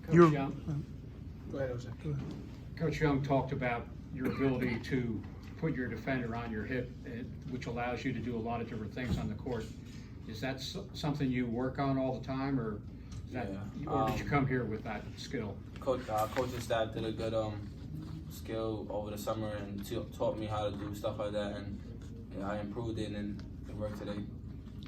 Coach Young. Go ahead, Jose. Go ahead. Coach Young talked about your ability to put your defender on your hip, which allows you to do a lot of different things on the court. Is that something you work on all the time, or or did you come here with that skill? Coaching staff did a good skill over the summer and taught me how to do stuff like that, and I improved it and it worked today.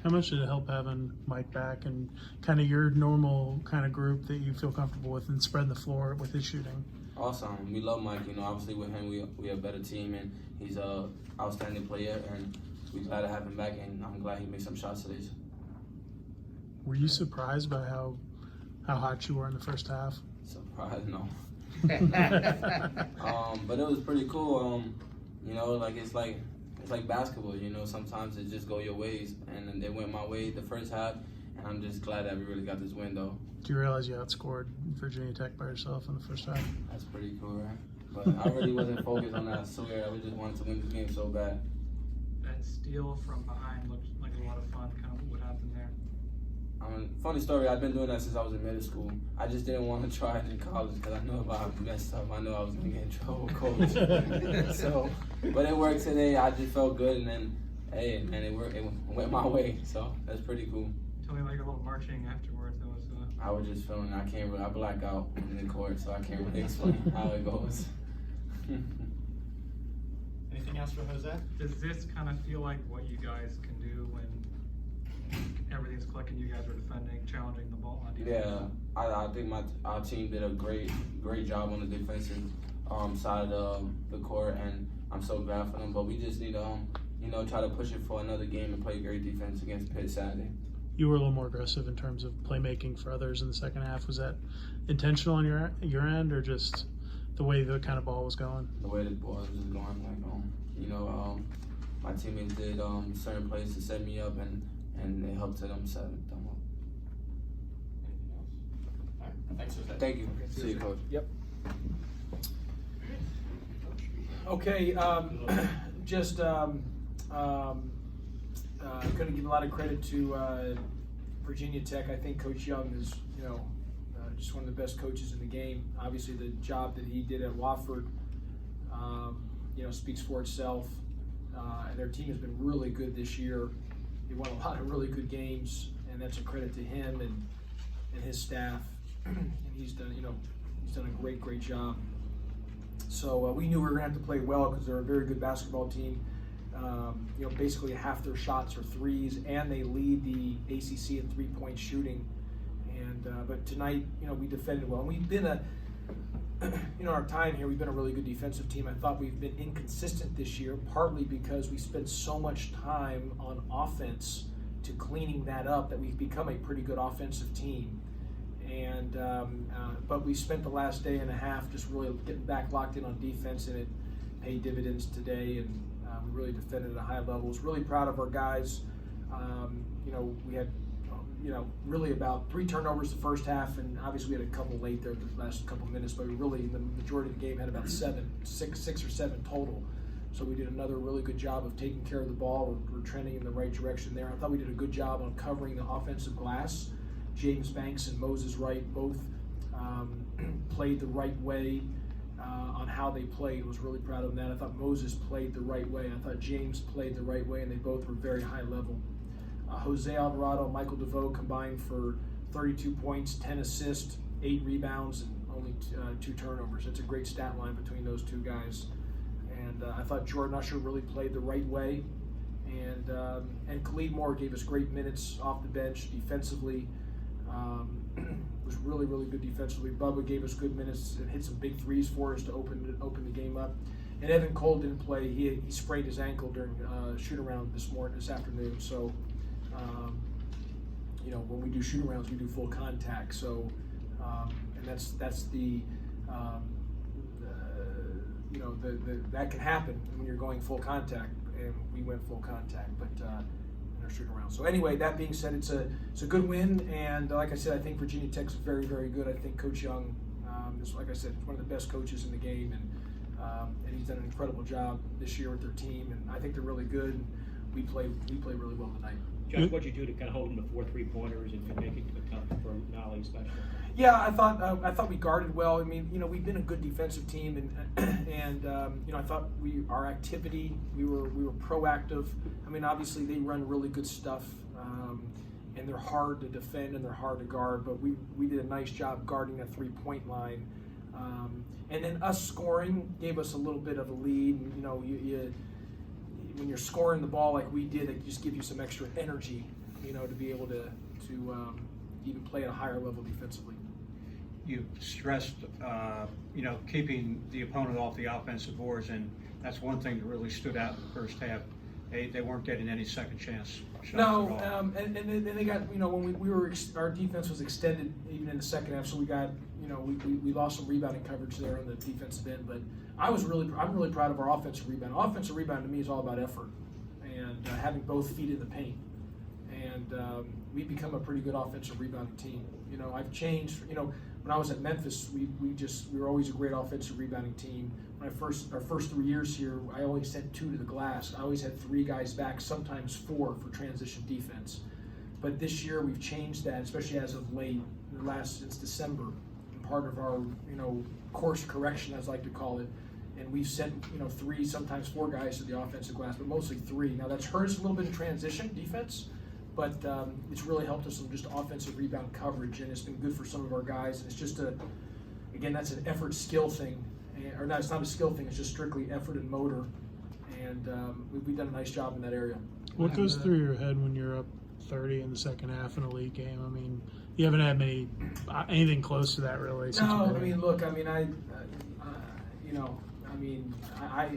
How much did it help having Mike back and kind of your normal kind of group that you feel comfortable with and spreading the floor with his shooting? Awesome. We love Mike. Obviously with him we have a better team, and he's a outstanding player, and we're glad to have him back, and I'm glad he made some shots today. Were you surprised by how hot you were in the first half? Surprised, no. But it was pretty cool. It's like basketball. Sometimes it just go your ways, and it went my way the first half, and I'm just glad that we really got this win, though. Do you realize you outscored Virginia Tech by yourself in the first half? That's pretty cool, right? But I really wasn't focused on that. I swear, I just wanted to win this game so bad. That steal from behind looked like a lot of fun. Kind of what happened there? Funny story, I've been doing that since I was in middle school. I just didn't want to try it in college because I knew if I messed up, I knew I was going to get in trouble with coach. But it worked today. I just felt good, and then, hey, man, it worked. It went my way, so that's pretty cool. Tell me about your little marching afterwards. That was. I was just feeling, I black out in the court, so I can't really explain how it goes. Anything else for Jose? Does this kind of feel like what you guys can do when everything's clicking? You guys are defending, challenging the ball on defense. Yeah, I think our team did a great job on the defensive side of the court, and I'm so glad for them. But we just need to try to push it for another game and play great defense against Pitt Saturday. You were a little more aggressive in terms of playmaking for others in the second half. Was that intentional on your end, or just the way the kind of ball was going? The way the ball was just going, my teammates did certain plays to set me up, and it helped them set them up. Anything else? All right. Thanks, Jose. Thank you. See you, Coach. Yep. Okay, couldn't give a lot of credit to Virginia Tech. I think Coach Young is, just one of the best coaches in the game. Obviously, the job that he did at Wofford, speaks for itself. And their team has been really good this year. They won a lot of really good games, and that's a credit to him and his staff. And he's done a great job. So we knew we were going to have to play well because they're a very good basketball team. Basically half their shots are threes, and they lead the ACC in three-point shooting. And but tonight, we defended well. And we've been our time here, we've been a really good defensive team. I thought we've been inconsistent this year, partly because we spent so much time on offense to cleaning that up that we've become a pretty good offensive team. And but we spent the last day and a half just really getting back locked in on defense, and it paid dividends today. And we really defended at a high level. I was really proud of our guys. We had really about 3 turnovers the first half, and obviously we had a couple late there the last couple minutes, but we really, the majority of the game, had about 6 or 7 total. So we did another really good job of taking care of the ball. We're trending in the right direction there. I thought we did a good job on covering the offensive glass. James Banks and Moses Wright both played the right way on how they played. I was really proud of that. I thought Moses played the right way. I thought James played the right way, and they both were very high level. Jose Alvarado and Michael DeVoe combined for 32 points, 10 assists, 8 rebounds, and only 2 turnovers. That's a great stat line between those 2 guys. And I thought Jordan Usher really played the right way. And Khalid Moore gave us great minutes off the bench defensively. Was really good defensively. Bubba gave us good minutes and hit some big threes for us to open the game up. And Evan Cole didn't play. He sprained his ankle during shoot-around this afternoon. So, when we do shoot-arounds, we do full contact. So, and that's the that can happen when you're going full contact, and we went full contact, but in our shoot-around. So anyway, that being said, it's a good win, and like I said, I think Virginia Tech's very good. I think Coach Young is, like I said, one of the best coaches in the game, and he's done an incredible job this year with their team, and I think they're really good. And we play really well tonight. Josh, what'd you do to kind of hold them to 4 3-pointers and make it tough for Nolly especially? Yeah, I thought we guarded well. I mean, you know, we've been a good defensive team, and you know, I thought our activity, we were proactive. I mean, obviously they run really good stuff, and they're hard to defend and they're hard to guard. But we did a nice job guarding that 3-point line, and then us scoring gave us a little bit of a lead. And, you know, when you're scoring the ball like we did, it just gives you some extra energy, you know, to be able to even play at a higher level defensively. You stressed, you know, keeping the opponent off the offensive boards, and that's one thing that really stood out in the first half. They weren't getting any second chance shots No, at all. and then they got, you know, when we were, our defense was extended even in the second half, so we got, you know, we lost some rebounding coverage there on the defensive end, but I'm really proud of our offensive rebound. Offensive rebound to me is all about effort and having both feet in the paint. And we've become a pretty good offensive rebounding team. You know, I've changed. You know, when I was at Memphis, we were always a great offensive rebounding team. When our first 3 years here, I only sent 2 to the glass. I always had 3 guys back, sometimes 4 for transition defense. But this year we've changed that, especially as of late, since December. And part of our, you know, course correction, as I like to call it. And we've sent, you know, 3, sometimes 4 guys to the offensive glass, but mostly 3. Now that's hurt us a little bit in transition defense, but it's really helped us in just offensive rebound coverage, and it's been good for some of our guys. And it's just again, that's an effort skill thing, or no, it's not a skill thing. It's just strictly effort and motor, and we've done a nice job in that area. What goes through your head when you're up 30 in the second half in a league game? I mean, you haven't had anything close to that really. No, I mean, look, I mean, you know, I mean, I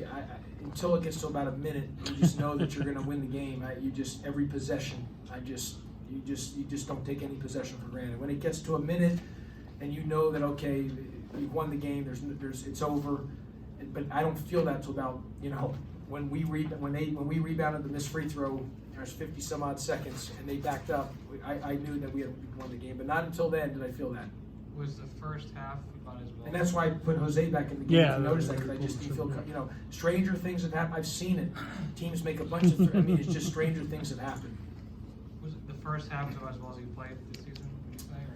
until it gets to about a minute, you just know that you're going to win the game. Every possession, you just don't take any possession for granted. When it gets to a minute, and you know that okay, you've won the game. It's over. But I don't feel that till about, you know, when we rebounded the missed free throw. There's 50 some odd seconds, and they backed up. I knew that we had won the game, but not until then did I feel that. Was the first half about as well? And that's why I put Jose back in the game. Yeah, I noticed that because I just didn't feel, you know, stranger things have happened. I've seen it. Teams make a bunch of, I mean, it's just stranger things have happened. Was it the first half as well as you played this season, would you say? Or?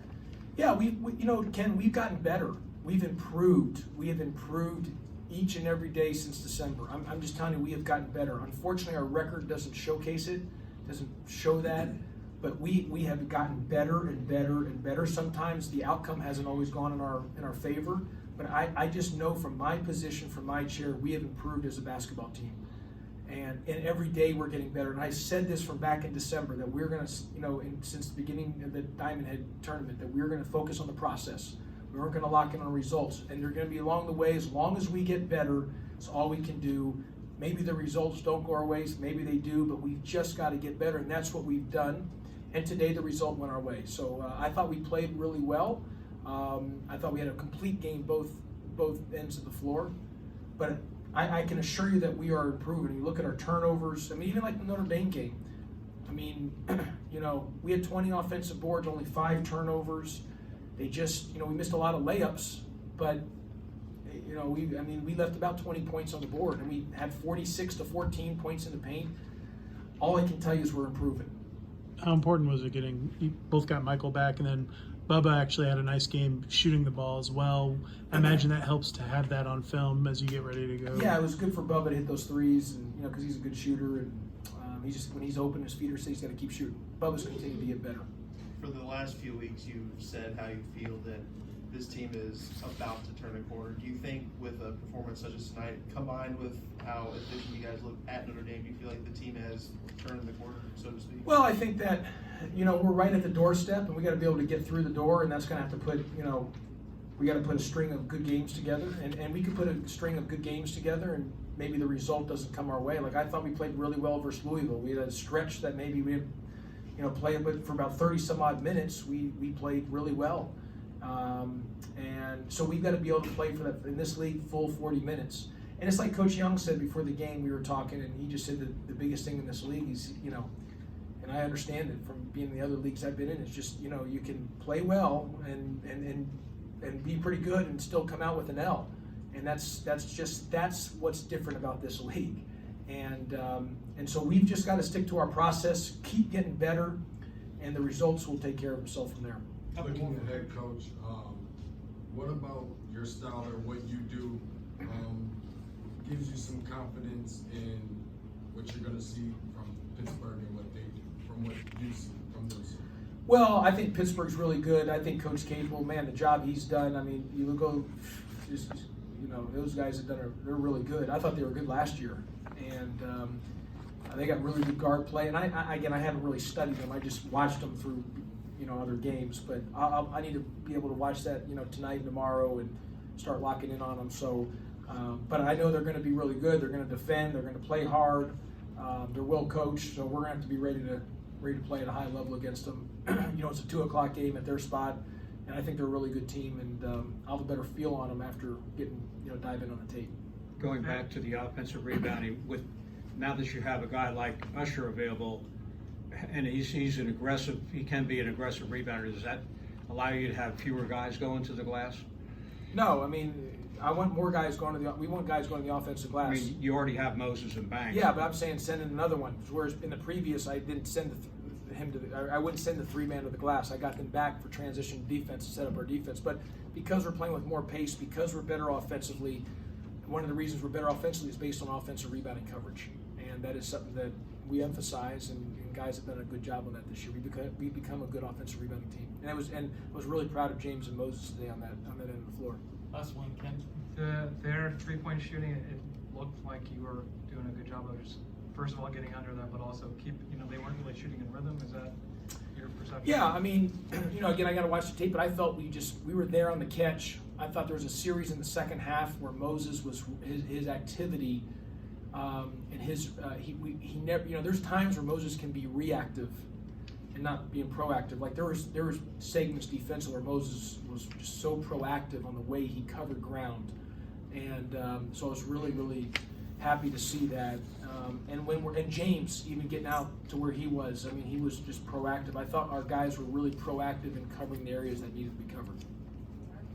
Yeah, we you know, Ken, we've gotten better. We've improved. We have improved each and every day since December. I'm just telling you, we have gotten better. Unfortunately, our record doesn't showcase it, doesn't show that. But we have gotten better and better and better. Sometimes the outcome hasn't always gone in our favor, but I just know from my position, from my chair, we have improved as a basketball team. And every day we're getting better. And I said this from back in December that we're going to, you know, since the beginning of the Diamond Head tournament, that we're going to focus on the process. We weren't going to lock in on results. And they're going to be along the way. As long as we get better, it's all we can do. Maybe the results don't go our ways, maybe they do, but we've just got to get better, and that's what we've done. And today the result went our way. So I thought we played really well. I thought we had a complete game, both ends of the floor. But I can assure you that we are improving. You look at our turnovers. I mean, even like the Notre Dame game. I mean, you know, we had 20 offensive boards, only 5 turnovers. They just, you know, we missed a lot of layups, but you know, we left about 20 points on the board, and we had 46 to 14 points in the paint. All I can tell you is we're improving. How important was it you both got Michael back, and then Bubba actually had a nice game shooting the ball as well. I imagine that helps to have that on film as you get ready to go. Yeah, it was good for Bubba to hit those threes, and you know, because he's a good shooter, and he just, when he's open, his feet are safe, he's got to keep shooting. Bubba's going to continue to get better. For the last few weeks, you've said how you feel that this team is about to turn a corner. Do you think with a performance such as tonight, combined with how efficient you guys look at Notre Dame, do you feel like the team has turned the corner, so to speak? Well, I think that, you know, we're right at the doorstep, and we got to be able to get through the door, and that's going to have to put, you know, we got to put a string of good games together, and we could put a string of good games together, and maybe the result doesn't come our way. Like, I thought we played really well versus Louisville. We had a stretch that maybe we didn't, you know, play, but for about 30 some odd minutes, we played really well. And so we've got to be able to play for that in this league full 40 minutes. And it's like Coach Young said before the game, we were talking, and he just said that the biggest thing in this league is, you know, and I understand it from being in the other leagues I've been in, it's just, you know, you can play well and be pretty good and still come out with an L. And that's what's different about this league. And so we've just got to stick to our process, keep getting better, and the results will take care of themselves from there. Looking ahead, Coach, what about your style or what you do gives you some confidence in what you're going to see from Pittsburgh and what they do, from what you see from those? Well, I think Pittsburgh's really good. I think Coach Cable, man, the job he's done. I mean, you go, just, you know, those guys have done. They're really good. I thought they were good last year, and they got really good guard play. And I haven't really studied them. I just watched them through, you know, other games. But I need to be able to watch that, you know, tonight and tomorrow and start locking in on them. So, but I know they're going to be really good. They're going to defend. They're going to play hard. They're well coached. So we're going to have to be ready to play at a high level against them. You know, it's a 2:00 game at their spot, and I think they're a really good team. And I'll have a better feel on them after getting, you know, diving on the tape. Going back to the offensive rebounding, with now that you have a guy like Usher available, and he's an aggressive, he can be an aggressive rebounder. Does that allow you to have fewer guys going to the glass? No, I mean, I want more guys going to we want guys going to the offensive glass. I mean, you already have Moses and Banks. Yeah, but I'm saying send in another one. Whereas in the previous, I didn't send him to. I wouldn't send the 3-man to the glass. I got them back for transition defense to set up our defense. But because we're playing with more pace, because we're better offensively, one of the reasons we're better offensively is based on offensive rebounding coverage, and that is something that we emphasize, and guys have done a good job on that this year. We become a good offensive rebounding team, and I was really proud of James and Moses today on that end of the floor. Last one, Ken. Their 3-point shooting, it looked like you were doing a good job of just, first of all, getting under them, but also they weren't really shooting in rhythm. Is that your perception? Yeah, I mean, you know, again, I got to watch the tape, but I felt we were there on the catch. I thought there was a series in the second half where Moses was his activity, and he never, you know, there's times where Moses can be reactive and not being proactive. Like there was segments defensively where Moses was just so proactive on the way he covered ground, and so I was really happy to see that. And James even getting out to where he was, I mean, he was just proactive. I thought our guys were really proactive in covering the areas that needed to be covered.